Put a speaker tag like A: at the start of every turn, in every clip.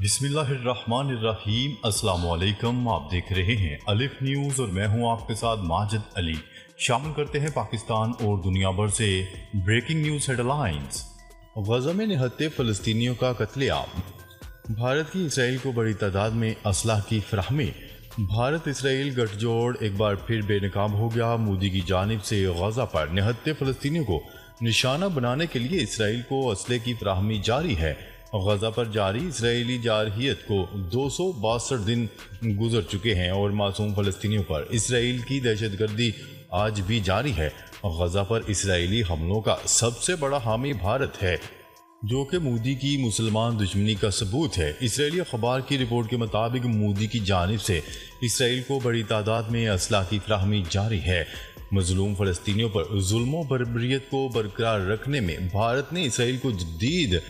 A: बिस्मिल्लाहिर्रहमानिर्रहीम। अस्सलाम वालेकुम। आप देख रहे हैं अलिफ न्यूज़ और मैं हूं आपके साथ माजिद अली। शामिल करते हैं पाकिस्तान और दुनिया भर से ब्रेकिंग न्यूज़ हेडलाइंस। गजा में निहत्ते फ़लस्तीनियों का कत्लेआम। भारत की इसराइल को बड़ी तादाद में असलाह की फराहमी। भारत इसराइल गठजोड़ एक बार फिर बेनकाब हो गया। मोदी की जानिब से गजा पर निहत्ते फ़लस्तीनियों को निशाना बनाने के लिए इसराइल को असले की फराहमी जारी है। गजा पर जारी इसराइली जारहियत को 262 दिन गुजर चुके हैं और मासूम फ़लस्तीनियों पर इसराइल की दहशतगर्दी आज भी जारी है। गजा पर इसराइली हमलों का सबसे बड़ा हामी भारत है, जो कि मोदी की मुसलमान दुश्मनी का सबूत है। इसराइली अखबार की रिपोर्ट के मुताबिक मोदी की जानिब से इसराइल को बड़ी तादाद में असलाह की फराहमी जारी है। मजलूम फ़लस्तीनियों पर जुल्म बर्बरियत को बरकरार रखने में भारत ने इसराइल को जदीद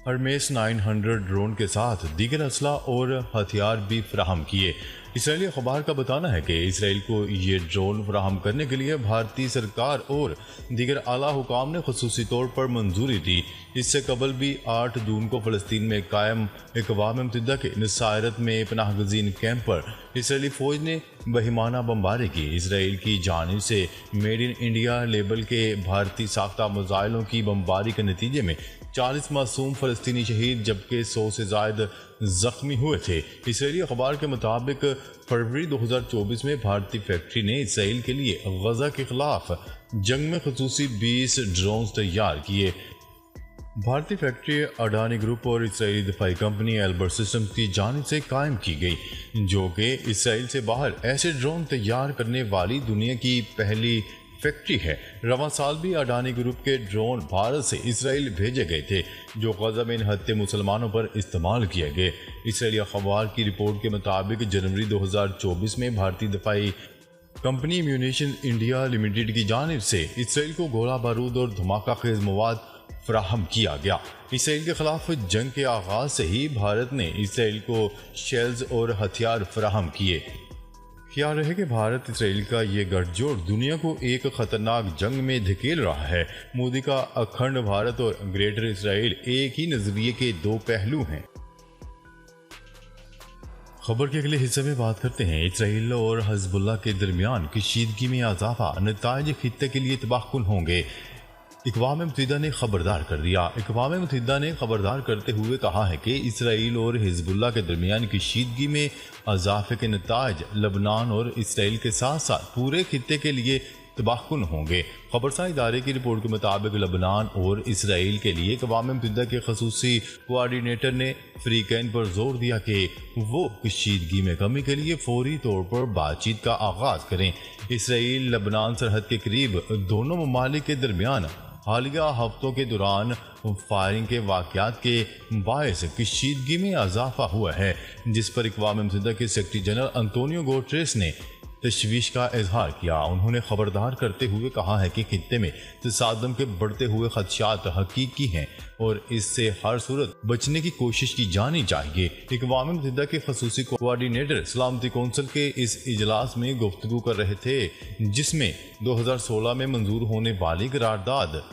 A: हरमेस 900 ड्रोन के साथ दीगर असला और हथियार भी फराहम किए। इसराइली अखबार का बताना है कि इसराइल को ये ड्रोन फराहम करने के लिए भारतीय सरकार और दीगर आला हुकाम ने खुसूसी तौर पर मंजूरी दी। इससे कबल भी 8 जून को फ़लस्तीन में कायम अक़वाम मुत्तहिदा के नसायरत में पनाह गज़ीन कैंप पर इसराइली फ़ौज ने बहिमाना बमबारी की। इसराइल की जानिब से मेड इन इंडिया लेबल के भारतीय साख्ता मिसाइलों की बमबारी के नतीजे में 40 मासूम फ़लस्तीनी शहीद जबकि 100 से ज़ायद ज़ख्मी हुए थे। इसराइली अखबार के मुताबिक फरवरी 2024 में भारतीय फैक्ट्री ने इसराइल के लिए गजा के खिलाफ जंग में खुसूसी 20 ड्रोन तैयार किए। भारतीय फैक्ट्री अडानी ग्रुप और इसराइली दफाई कंपनी एल्बर्ट सिस्टम्स की जानिब से कायम की गई, जो कि इसराइल से बाहर ऐसे ड्रोन तैयार करने वाली दुनिया की पहली फैक्ट्री है। रवां साल भी अडानी ग्रुप के ड्रोन भारत से इसराइल भेजे गए थे, जो गजा में निहत्ते मुसलमानों पर इस्तेमाल किए गए। इसराइली अखबार की रिपोर्ट के मुताबिक जनवरी 2024 में भारतीय दफाई कंपनी म्यूनिशन इंडिया लिमिटेड की जानिब से इसराइल को गोला बारूद और धमाका खेज मवाद फराहम किया गया। इसराइल के खिलाफ जंग के आगाज से ही भारत ने इसराइल को शेल्स और हथियार फराहम किए। ख्याल रहे कि भारत इसराइल का ये गठजोड़ दुनिया को एक खतरनाक जंग में धकेल रहा है। मोदी का अखंड भारत और ग्रेटर इसराइल एक ही नजरिए के दो पहलू हैं। खबर के अगले हिस्से में बात करते हैं इसराइल और हिजबुल्लाह के दरमियान कशीदगी में इजाफा नताइज खित्ते के लिए तबाहकुन होंगे। अक़वाम मुत्तहिदा ने खबरदार कर दिया। अक़वाम मुत्तहिदा ने खबरदार करते हुए कहा है कि इसराइल और हिजबुल्लाह के दरमियान कशीदगी में इजाफे के नताइज लबनान और इसराइल के साथ साथ पूरे खित्ते के लिए तबाहकुन होंगे। खबरसां इदारे की रिपोर्ट के मुताबिक लबनान और इसराइल के लिए अक़वाम मुत्तहिदा के खसूसी कोऑर्डिनेटर ने फ्रीकैन पर जोर दिया कि वो कशीदगी में कमी के लिए फौरी तौर पर बातचीत का आगाज करें। इसराइल लबनान सरहद के करीब दोनों ममालिक के दरमियान हालिया हफ्तों के दौरान फायरिंग के वाक़यात के बायस कशीदगी में इजाफा हुआ है, जिस पर अक़वाम मुत्तहिदा के सेक्रेटरी जनरल अंतोनियो गुटेरेस ने तशवीश का इजहार किया। उन्होंने खबरदार करते हुए कहा है कि खित्ते में तसादम के बढ़ते हुए खदशात हकीकी हैं और इससे हर सूरत बचने की कोशिश की जानी चाहिए। अक़वाम मुत्तहिदा के खसूसी कोऑर्डिनेटर सलामती कौंसिल के इस इजलास में गुफ्तगू कर रहे थे, जिसमें 2016 में मंजूर होने वाली करारदाद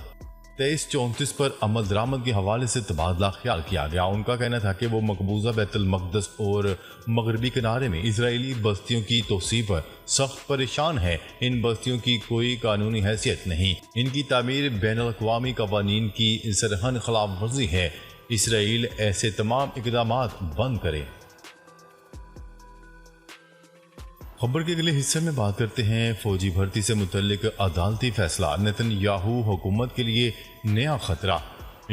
A: 2334 पर अमल दरामद के हवाले से तबादला ख्याल किया गया। उनका कहना था कि वो मकबूजा बैतुल मक़दस और मगरबी किनारे में इसराइली बस्तियों की तोसी पर सख्त परेशान है। इन बस्तियों की कोई कानूनी हैसियत नहीं, इनकी तामीर बैनुल अक़वामी कवानीन की सरहद खिलाफ वर्जी है। इसराइल ऐसे तमाम इक़दामात बंद करे। खबर के अगले हिस्से में बात करते हैं फौजी भर्ती से मुतल्लिक अदालती फैसला। नेतन्याहू हुकूमत के लिए नया खतरा।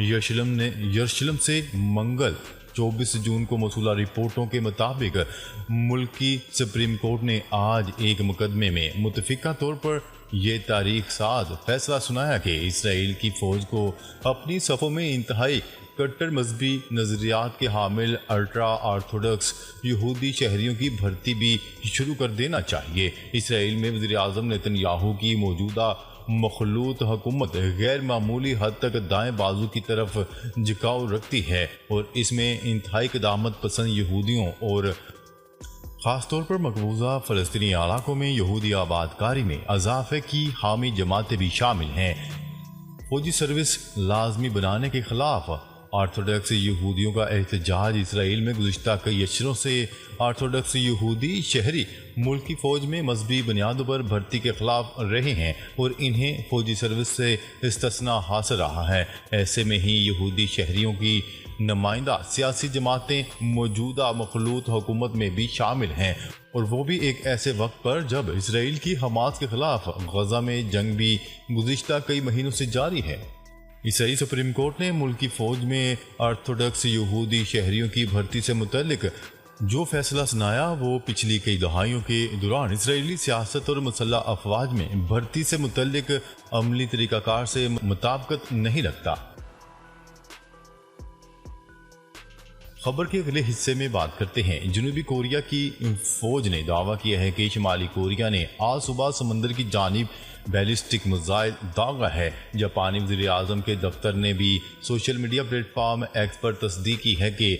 A: यरूशलेम से मंगल 24 जून को मौसूला रिपोर्टों के मुताबिक मुल्क की सुप्रीम कोर्ट ने आज एक मुकदमे में मुतफिका तौर पर यह तारीख साज फैसला सुनाया कि इसराइल की फौज को अपनी सफ़ों में इंतहाई कट्टर मजहबी नज़रियात के हामिल अल्ट्रा ऑर्थोडॉक्स यहूदी शहरियों की भर्ती भी शुरू कर देना चाहिए। इसराइल में वज़ीर आज़म नेतन्याहू की मौजूदा मखलूत हुकूमत गैर मामूली हद तक दाएं बाजू की तरफ झुकाव रखती है और इसमें इंतहाई क़दामत पसंद यहूदियों और ख़ासतौर पर मकबूजा फ़लस्तीनी इलाकों में यहूदी आबादकारी में इजाफे की हामी जमातें भी शामिल हैं। फौजी सर्विस लाजमी बनाने के खिलाफ ऑर्थोडॉक्स यहूदियों का एहतजाज इसराइल में गुज़िश्ता कई अशरों से ऑर्थोडॉक्स यहूदी शहरी मुल्क की फ़ौज में मजहबी बुनियादों पर भर्ती के ख़िलाफ़ रहे हैं और इन्हें फ़ौजी सर्विस से इस्तिस्ना हासिल रहा है। ऐसे में ही यहूदी शहरियों की नुमाइंदा सियासी जमातें मौजूदा मखलूत हुकूमत में भी शामिल हैं, और वो भी एक ऐसे वक्त पर जब इसराइल की हमास के ख़िलाफ़ गज़ा में जंग भी गुज़िश्ता कई महीनों से जारी है। ईसाई सुप्रीम कोर्ट ने मुल्क की फ़ौज में ऑर्थोडॉक्स यहूदी शहरियों की भर्ती से मुतल्लिक जो फैसला सुनाया वो पिछली कई दहाइयों के दौरान इसराइली सियासत और मुसल्लह अफवाज में भर्ती से मुतल्लिक अमली तरीक़ाकार से मुताबिकत नहीं रखता। खबर के अगले हिस्से में बात करते हैं। जनूबी कोरिया की फौज ने दावा किया है कि शुमाली कोरिया ने आज सुबह समंदर की जानिब बैलिस्टिक मिसाइल दागा है। जापानी वज़ीर आज़म के दफ्तर ने भी सोशल मीडिया प्लेटफॉर्म एक्स पर तस्दीक की है कि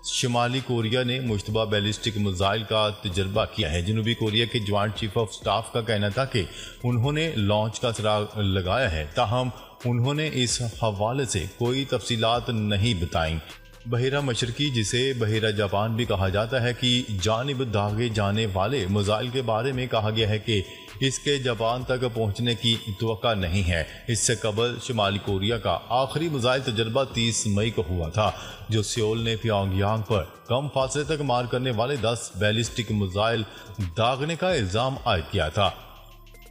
A: शुमाली कोरिया ने मुश्तबा बैलिस्टिक मिसाइल का तजर्बा किया है। जनूबी कोरिया के जॉइंट चीफ ऑफ स्टाफ का कहना था कि उन्होंने लॉन्च का सुराग लगाया है, ताहम उन्होंने इस हवाले से कोई तफसीलात नहीं बताई। बहिरा मशरकी, जिसे बहिरा जापान भी कहा जाता है, की जानिब दागे जाने वाले मिसाइल के बारे में कहा गया है कि इसके जापान तक पहुंचने की तवक्का नहीं है। इससे कबल शुमाली कोरिया का आखिरी मिसाइल तजर्बा 30 मई को हुआ था, जो सियोल ने प्योंगयांग पर कम फासले तक मार करने वाले 10 बैलिस्टिक मिसाइल दागने का इल्ज़ाम आयद किया था।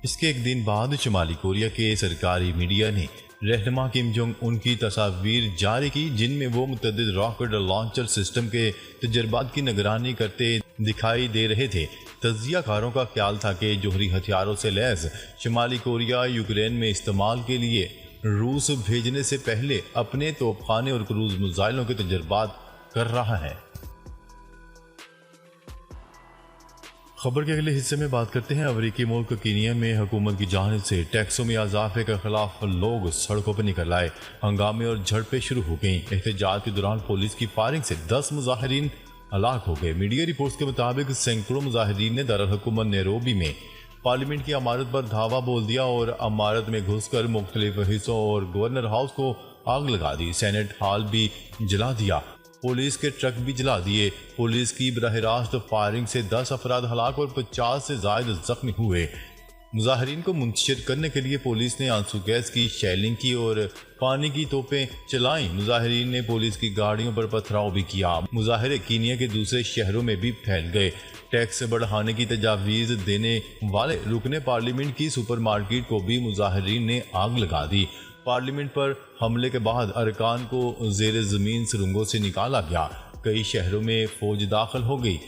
A: इसके एक दिन बाद शुमाली कोरिया के सरकारी मीडिया ने रहनुमा किम जोंग उन की तस्वीर जारी की, जिनमें वो मुतअद्दिद रॉकेट लॉन्चर सिस्टम के तजर्बात की निगरानी करते दिखाई दे रहे थे। तज्जियाकारों का ख्याल था कि जोहरी हथियारों से लैस शुमाली कोरिया यूक्रेन में इस्तेमाल के लिए रूस भेजने से पहले अपने तोपखाने और क्रूज मिसाइलों के तजर्बात कर रहा है। खबर के अगले हिस्से में बात करते हैं। अफ्रीकी मुल्क कीनिया में हुकूमत की जानिब से टैक्सों में इजाफे के खिलाफ लोग सड़कों पर निकल आए। हंगामे और झड़पें शुरू हो गईं। एहतजाज के दौरान पुलिस की फायरिंग से 10 मुजाहिरीन हलाक हो गए। मीडिया रिपोर्ट्स के मुताबिक सैकड़ों मुजाहिरीन ने दारुल हुकूमत नैरोबी में पार्लियामेंट की इमारत पर धावा बोल दिया और इमारत में घुसकर मुख्तलिफ हिस्सों और गवर्नर हाउस को आग लगा दी। सेनेट हॉल भी जला दिया। पुलिस के ट्रक भी जला दिए। पुलिस की बराह रास्त फायरिंग से 10 अफराद हलाक और 50 से ज्यादा जख्मी हुए। मुजाहिरीन को मुंतशिर करने के लिए पुलिस ने आंसू गैस की शेलिंग की और पानी की तोपें चलाई। मुजाहिरीन ने पुलिस की गाड़ियों पर पथराव भी किया। मुजाहिरे कीनिया के दूसरे शहरों में भी फैल गए। टैक्स बढ़ाने की तजावीज़ देने वाले रुकने पार्लियामेंट की सुपरमार्केट को भी मुजाहिरीन ने आग लगा दी। पार्लियामेंट पर हमले के बाद अरकान को जेर ज़मीन सुरंगों से निकाला गया। कई शहरों में फौज दाखिल हो गई।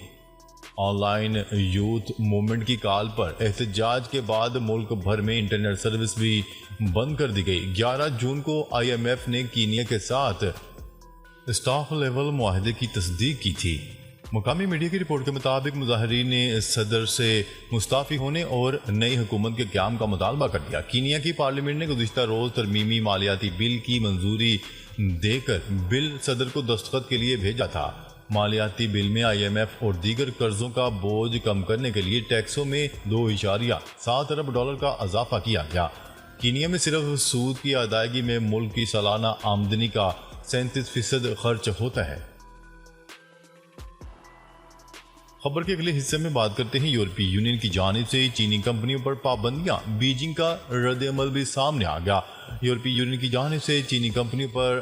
A: ऑनलाइन यूथ मूवमेंट की कॉल पर एहतजाज के बाद मुल्क भर में इंटरनेट सर्विस भी बंद कर दी गई। 11 जून को IMF ने कीनिया के साथ स्टाफ लेवल मुआहदे की तस्दीक की थी। मुकामी मीडिया की रिपोर्ट के मुताबिक मुजाहिरीन ने सदर से मुस्ताफ़ी होने और नई हुकूमत के क़याम का मुतालबा कर दिया। कीनिया की पार्लियामेंट ने गुज़िश्ता रोज़ तरमीमी मालियाती बिल की मंजूरी देकर बिल सदर को दस्तखत के लिए भेजा था। मालियाती बिल में IMF और दीगर कर्जों का बोझ कम करने के लिए टैक्सों में $2.7 अरब का इजाफा किया गया। कीनिया में सिर्फ सूद की अदायगी में मुल्क की सालाना आमदनी का 37% खर्च होता है। खबर के अगले हिस्से में बात करते हैं। यूरोपीय यूनियन की जानिब से चीनी कंपनियों पर पाबंदियां, बीजिंग का रद्द-ए-अमल भी सामने आ गया। यूरोपीय यूनियन की जानिब से चीनी कंपनियों पर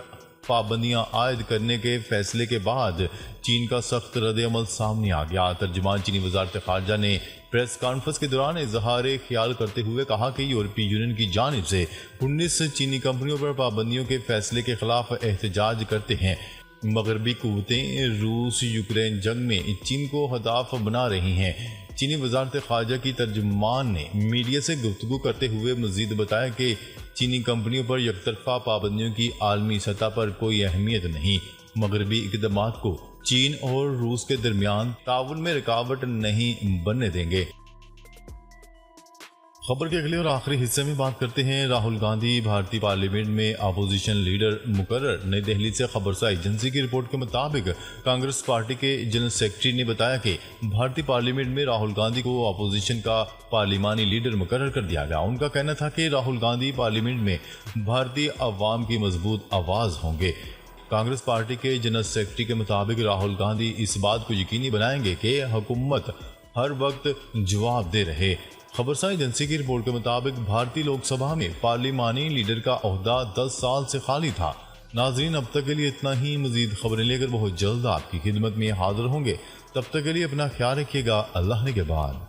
A: पाबंदियां आयद करने के फैसले के बाद चीन का सख्त रद्द-ए-अमल सामने आ गया। तर्जुमान चीनी वज़ारत ख़ारजा ने प्रेस कॉन्फ्रेंस के दौरान इजहार ख्याल करते हुए कहा कि यूरोपीय यूनियन की जानिब से 19 चीनी कंपनियों पर पाबंदियों के फैसले के खिलाफ एहतजाज करते हैं। मगरबी कुव्वतें रूस यूक्रेन जंग में चीन को हदाफ बना रही हैं। चीनी वज़ारत ख़ारजा की तर्जुमान ने मीडिया से गुफ्तगू करते हुए मज़ीद बताया कि चीनी कंपनियों पर यकतरफा पाबंदियों की आलमी सतह पर कोई अहमियत नहीं। मगरबी इक़दामात को चीन और रूस के दरमियान ताउन में रुकावट नहीं बनने देंगे। खबर के अगले और आखिरी हिस्से में बात करते हैं। राहुल गांधी भारतीय पार्लियामेंट में अपोजिशन लीडर मुकर्रर। नई दिल्ली से खबरसार एजेंसी की रिपोर्ट के मुताबिक कांग्रेस पार्टी के जनरल सेक्रेटरी ने बताया कि भारतीय पार्लियामेंट में राहुल गांधी को अपोजिशन का पार्लिमानी लीडर मुकर्रर कर दिया गया। उनका कहना था कि राहुल गांधी पार्लियामेंट में भारतीय अवाम की मजबूत आवाज़ होंगे। कांग्रेस पार्टी के जनरल सेक्रेटरी के मुताबिक राहुल गांधी इस बात को यकीनी बनाएंगे कि हुकूमत हर वक्त जवाब दे रहे। खबरसार एजेंसी की रिपोर्ट के मुताबिक भारतीय लोकसभा में पार्लिमानी लीडर का ओहदा 10 साल से खाली था। नाजरीन, अब तक के लिए इतना ही। मजीद खबरें लेकर बहुत जल्द आपकी खिदमत में हाजिर होंगे। तब तक के लिए अपना ख्याल रखिएगा। अल्लाह ने के बाद।